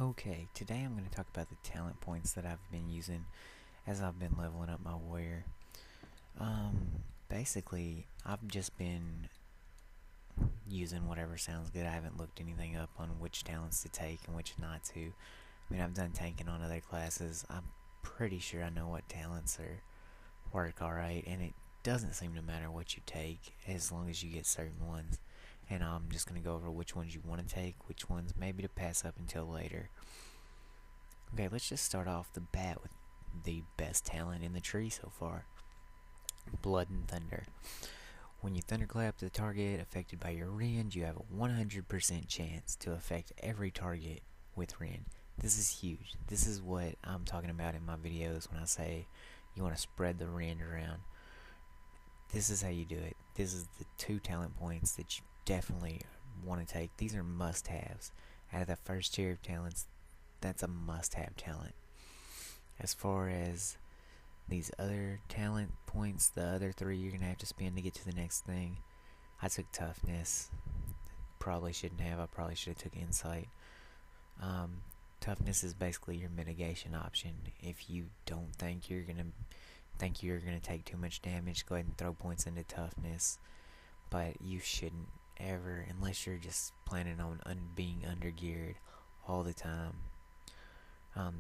Okay, today I'm going to talk about the talent points that I've been using as I've been leveling up my warrior. Basically, I've just been using whatever sounds good. I haven't looked anything up on which talents to take and which not to. I mean, I've done tanking on other classes. I'm pretty sure I know what talents work alright, and it doesn't seem to matter what you take as long as you get certain ones. And I'm just going to go over which ones you want to take, which ones maybe to pass up until later. Okay, let's just start off the bat with the best talent in the tree so far. Blood and Thunder. When you thunderclap the target affected by your rend, you have a 100% chance to affect every target with rend. This is huge. This is what I'm talking about in my videos when I say you want to spread the rend around. This is how you do it. This is the 2 talent points that you definitely want to take. These are must-haves. Out of the first tier of talents, that's a must-have talent. As far as these other talent points, the other 3 you're gonna have to spend to get to the next thing. I took toughness. Probably shouldn't have. I probably should have took insight. Toughness is basically your mitigation option. If you don't think you're gonna take too much damage, go ahead and throw points into toughness. But you shouldn't ever, unless you're just planning on being undergeared all the time.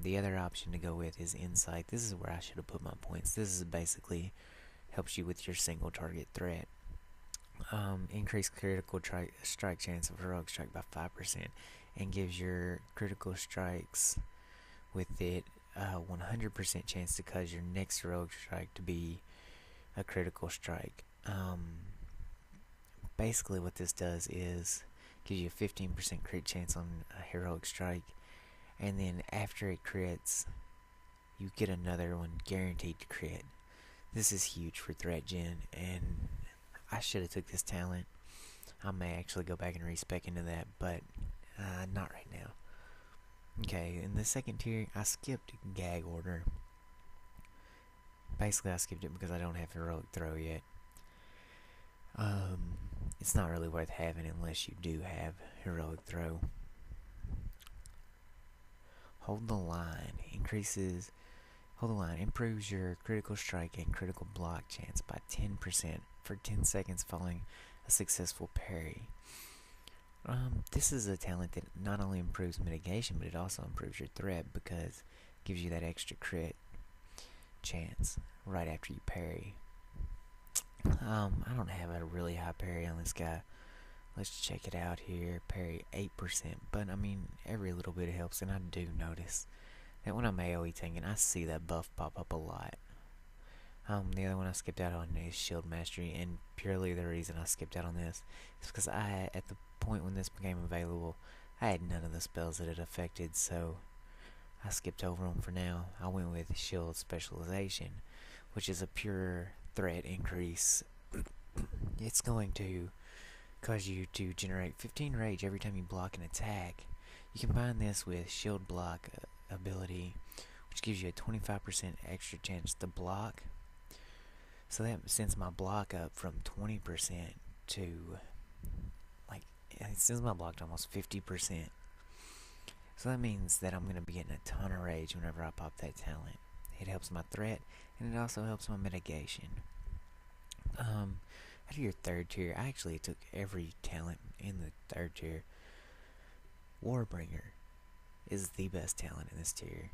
The other option to go with is insight. This is where I should have put my points. This is basically helps you with your single target threat. Increase critical strike chance of heroic strike by 5% and gives your critical strikes with it a 100% chance to cause your next heroic strike to be a critical strike. Basically what this does is gives you a 15% crit chance on a heroic strike, and then after it crits, you get another one guaranteed to crit. This is huge for threat gen, and I should have took this talent. I may actually go back and respec into that, but not right now. Okay, in the second tier, I skipped gag order. Basically, I skipped it because I don't have heroic throw yet. It's not really worth having unless you do have heroic throw. Hold the line improves your critical strike and critical block chance by 10% for 10 seconds following a successful parry. This is a talent that not only improves mitigation, but it also improves your threat because it gives you that extra crit chance right after you parry. I don't have a really high parry on this guy. Let's check it out here. Parry 8%, but I mean, every little bit helps, and I do notice that when I'm AoE tanking, I see that buff pop up a lot. The other one I skipped out on is Shield Mastery, and purely the reason I skipped out on this is because at the point when this became available, I had none of the spells that it affected, so I skipped over them for now. I went with Shield Specialization, which is a pure threat increase. It's going to cause you to generate 15 rage every time you block an attack. You combine this with Shield Block ability, which gives you a 25% extra chance to block. So that sends my block up from 20% to it sends my block to almost 50%. So that means that I'm going to be getting a ton of rage whenever I pop that talent. It helps my threat, and it also helps my mitigation. Out of your third tier, I actually took every talent in the third tier. Warbringer is the best talent in this tier.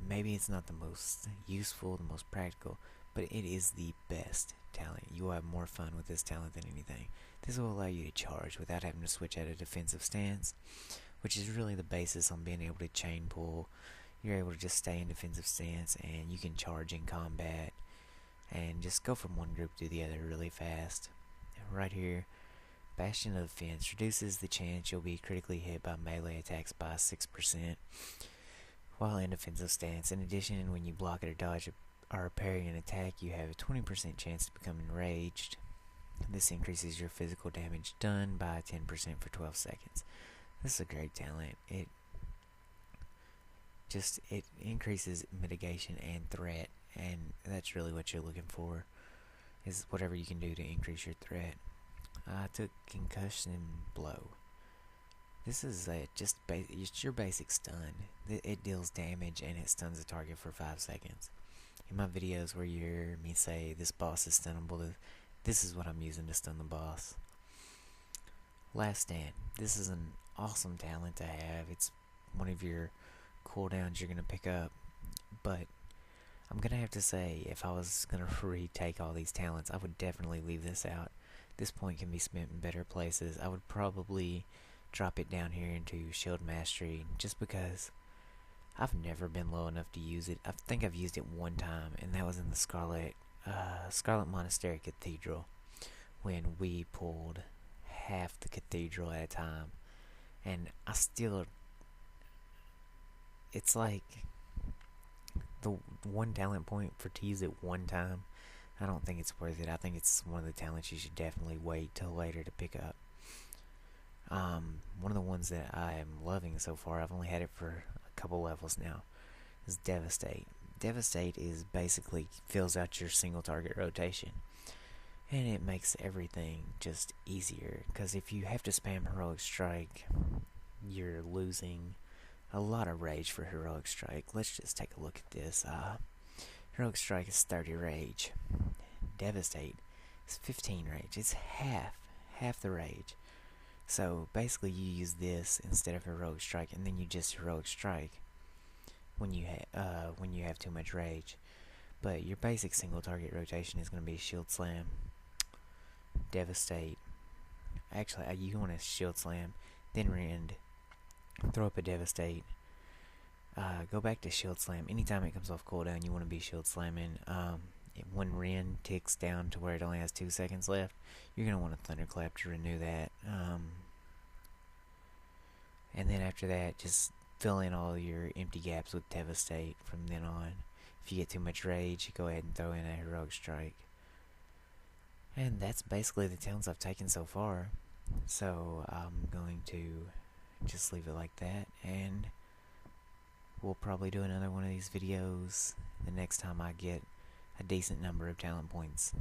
Maybe it's not the most useful, the most practical, but it is the best talent. You will have more fun with this talent than anything. This will allow you to charge without having to switch out a defensive stance, which is really the basis on being able to chain pull. You're able to just stay in defensive stance, and you can charge in combat and just go from one group to the other really fast. Right here, Bastion of Defense reduces the chance you'll be critically hit by melee attacks by 6% while in defensive stance. In addition, when you block it or dodge or parry an attack, you have a 20% chance to become enraged. This increases your physical damage done by 10% for 12 seconds. This is a great talent. It increases mitigation and threat, and that's really what you're looking for, is whatever you can do to increase your threat. I took Concussion Blow. This is it's your basic stun. It deals damage and it stuns a target for 5 seconds. In my videos where you hear me say this boss is stunnable, this is what I'm using to stun the boss. Last Stand. This is an awesome talent to have. It's one of your cooldowns you're going to pick up. But I'm going to have to say, if I was going to retake all these talents, I would definitely leave this out. This point can be spent in better places. I would probably drop it down here into Shield Mastery, just because I've never been low enough to use it. I think I've used it one time, and that was in the Scarlet Monastery Cathedral, when we pulled half the cathedral at a time. And it's like the one talent point for to use it one time. I don't think it's worth it. I think it's one of the talents you should definitely wait till later to pick up. One of the ones that I am loving so far, I've only had it for a couple levels now, is Devastate. Devastate is basically fills out your single target rotation, and it makes everything just easier, because if you have to spam Heroic Strike, you're losing a lot of rage for Heroic Strike. Let's just take a look at this. Heroic Strike is 30 rage. Devastate is 15 rage. It's half the rage. So basically you use this instead of Heroic Strike, and then you just Heroic Strike when you have too much rage. But your basic single target rotation is going to be Shield Slam, Devastate. Actually, you want to Shield Slam, then Rend, throw up a Devastate, go back to Shield Slam. Anytime it comes off cooldown, you want to be Shield Slamming. When Rend ticks down to where it only has 2 seconds left, you're going to want a Thunderclap to renew that. And then after that, just fill in all your empty gaps with Devastate from then on. If you get too much rage, go ahead and throw in a Heroic Strike. And that's basically the talents I've taken so far. So I'm going to just leave it like that, and we'll probably do another one of these videos the next time I get a decent number of talent points.